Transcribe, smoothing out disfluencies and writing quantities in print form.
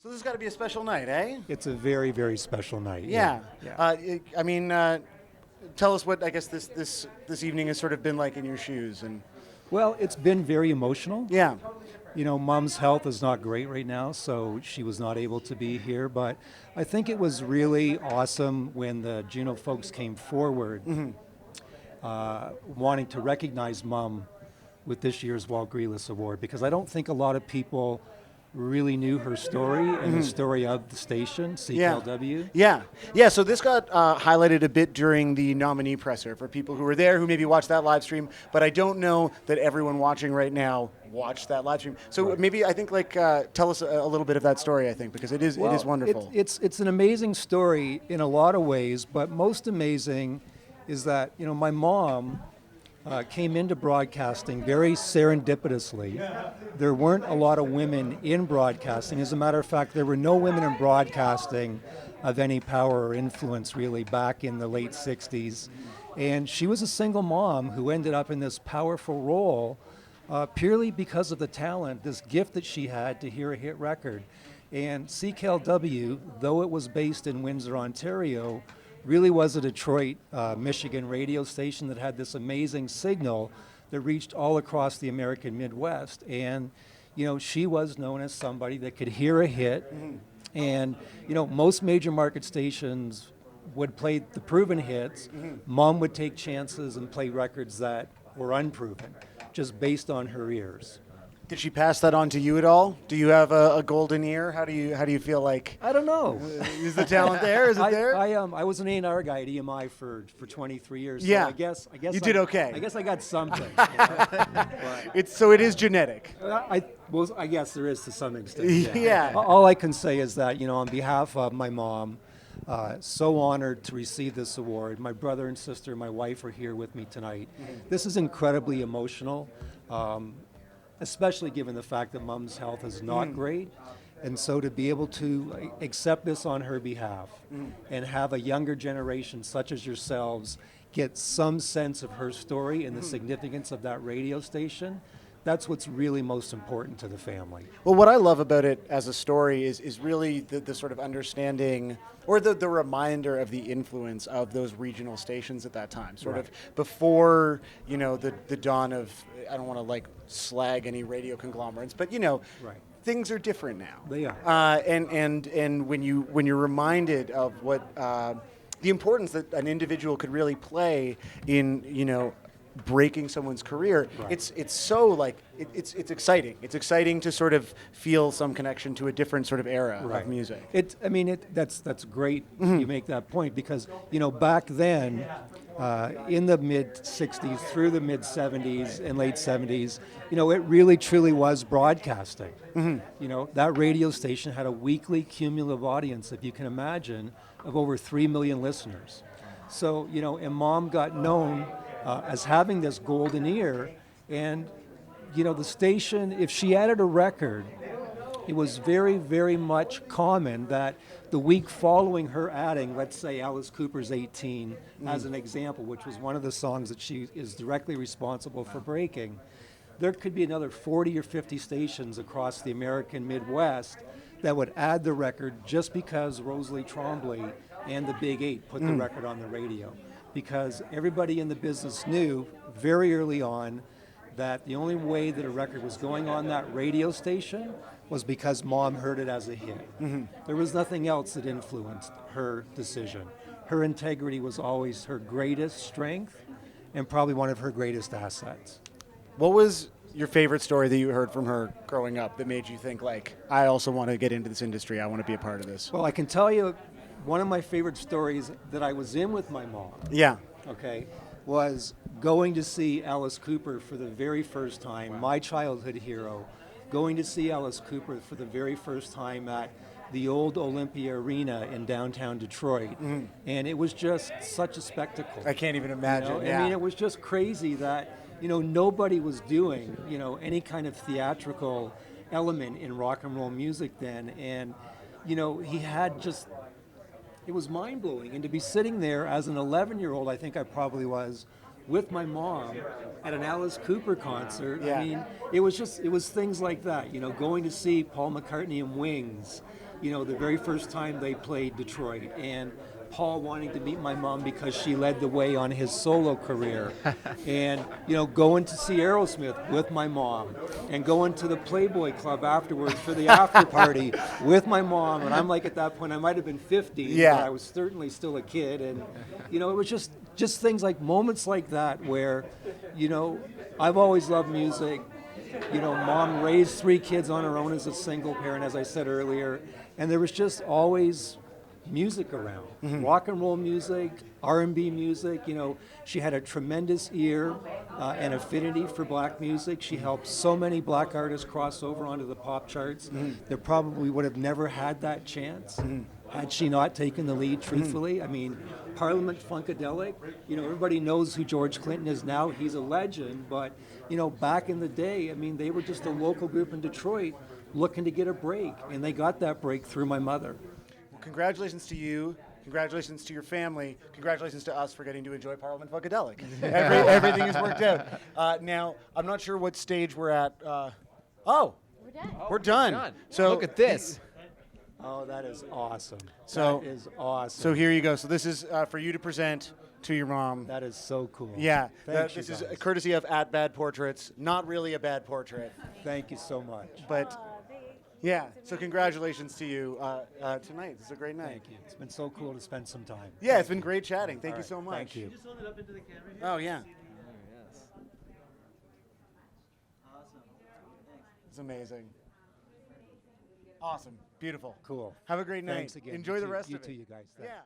So this has got to be a special night, eh? It's a very, very special night. Yeah. Yeah. Tell us what I guess this evening has sort of been like in your shoes, and Well, it's been very emotional. yeah. You know, Mom's health is not great right now, so she was not able to be here. But I think it was really awesome when the JUNO folks came forward, wanting to recognize Mom with this year's Walt Greeless Award, because I don't think a lot of people really knew her story and the story of the station, CKLW. Yeah. So this got highlighted a bit during the nominee presser for people who were there, who maybe watched that live stream. But I don't know that everyone watching right now watched that live stream. So maybe I think tell us a little bit of that story. I think because it is wonderful. It's an amazing story in a lot of ways, but most amazing is that my mom came into broadcasting very serendipitously. There weren't a lot of women in broadcasting. As a matter of fact, there were no women in broadcasting of any power or influence really back in the late 60s. And she was a single mom who ended up in this powerful role purely because of the talent, this gift that she had to hear a hit record. And CKLW, though it was based in Windsor, Ontario, really was a Detroit, Michigan radio station that had this amazing signal that reached all across the American Midwest. And, she was known as somebody that could hear a hit. And, most major market stations would play the proven hits. Mom would take chances and play records that were unproven, just based on her ears. Did she pass that on to you at all? Do you have a golden ear? How do you feel like? I don't know. Is the talent there? Is it there? I was an A&R guy at EMI for 23 years. Yeah. So I guess you did okay. I guess I got something. It is genetic. I guess there is to some extent. Yeah. All I can say is that on behalf of my mom, so honored to receive this award. My brother and sister, my wife are here with me tonight. This is incredibly emotional. Especially given the fact that Mom's health is not great. And so to be able to accept this on her behalf and have a younger generation such as yourselves get some sense of her story and the significance of that radio station, that's what's really most important to the family. Well, what I love about it as a story is really the sort of understanding or the reminder of the influence of those regional stations at that time, sort of before, the dawn of, I don't want to slag any radio conglomerates, but things are different now. They are. And when you're reminded of what the importance that an individual could really play in, breaking someone's career, it's so it's exciting. It's exciting to sort of feel some connection to a different sort of era of music. That's great. You make that point because back then, in the mid '60s through the mid '70s and late '70s, it really truly was broadcasting. That radio station had a weekly cumulative audience, if you can imagine, of over 3 million listeners. So and Mom got known as having this golden ear, and the station, if she added a record, it was very, very much common that the week following her adding, let's say Alice Cooper's 18 as an example, which was one of the songs that she is directly responsible for breaking, there could be another 40 or 50 stations across the American Midwest that would add the record just because Rosalie Trombley and the Big Eight put the record on the radio. Because everybody in the business knew very early on that the only way that a record was going on that radio station was because Mom heard it as a hit. There was nothing else that influenced her decision. Her integrity was always her greatest strength and probably one of her greatest assets. What was your favorite story that you heard from her growing up that made you think I also want to get into this industry, I want to be a part of this? Well, I can tell you one of my favorite stories that I was in with my mom. Yeah. Okay, was going to see Alice Cooper for the very first time, my childhood hero, going to see Alice Cooper for the very first time at the old Olympia Arena in downtown Detroit. And it was just such a spectacle. I can't even imagine. I mean, it was just crazy that, nobody was doing, any kind of theatrical element in rock and roll music then. And, he had just... It was mind-blowing, and to be sitting there as an 11-year-old, I think I probably was, with my mom at an Alice Cooper concert. I mean, it was things like that, going to see Paul McCartney and Wings, you know, the very first time they played Detroit, and Paul wanting to meet my mom because she led the way on his solo career, and you know, going to see Aerosmith with my mom, and going to the Playboy Club afterwards for the after party with my mom. And I'm like, at that point, I might have been 50, Yeah. but I was certainly still a kid, and you know, it was just things like moments like that where, you know, I've always loved music. You know, mom raised 3 kids on her own as a single parent, as I said earlier, and there was just always music around. Rock and roll music, R&B music. You know, she had a tremendous ear and affinity for black music. She helped so many black artists cross over onto the pop charts that probably would have never had that chance had she not taken the lead, truthfully. I mean, Parliament Funkadelic, you know, everybody knows who George Clinton is now. He's a legend, but, you know, back in the day, I mean, they were just a local group in Detroit looking to get a break, and they got that break through my mother. Well, congratulations to you. Congratulations to your family. Congratulations to us for getting to enjoy Parliament Funkadelic. Everything has worked out. Now, I'm not sure what stage we're at. We're done. We're done. So look at this. Oh, that is awesome. So- that is awesome. So here you go. So this is for you to present to your mom. That is so cool. Yeah, Thank you this is guys. courtesy of At Bad Portraits. Not really a bad portrait, Thank you so much. but yeah. So congratulations to you tonight. This is a great night. Thank you. It's been so cool to spend some time. Yeah, it's been great chatting. Thank All you right, so much. Thank you. Just hold it up into the camera here. Oh yeah, Yes. Awesome. Thanks. it's amazing. Awesome, beautiful. Cool. Have a great night. Thanks again. Enjoy You the too. rest You of it. too, you guys. Thanks. Yeah.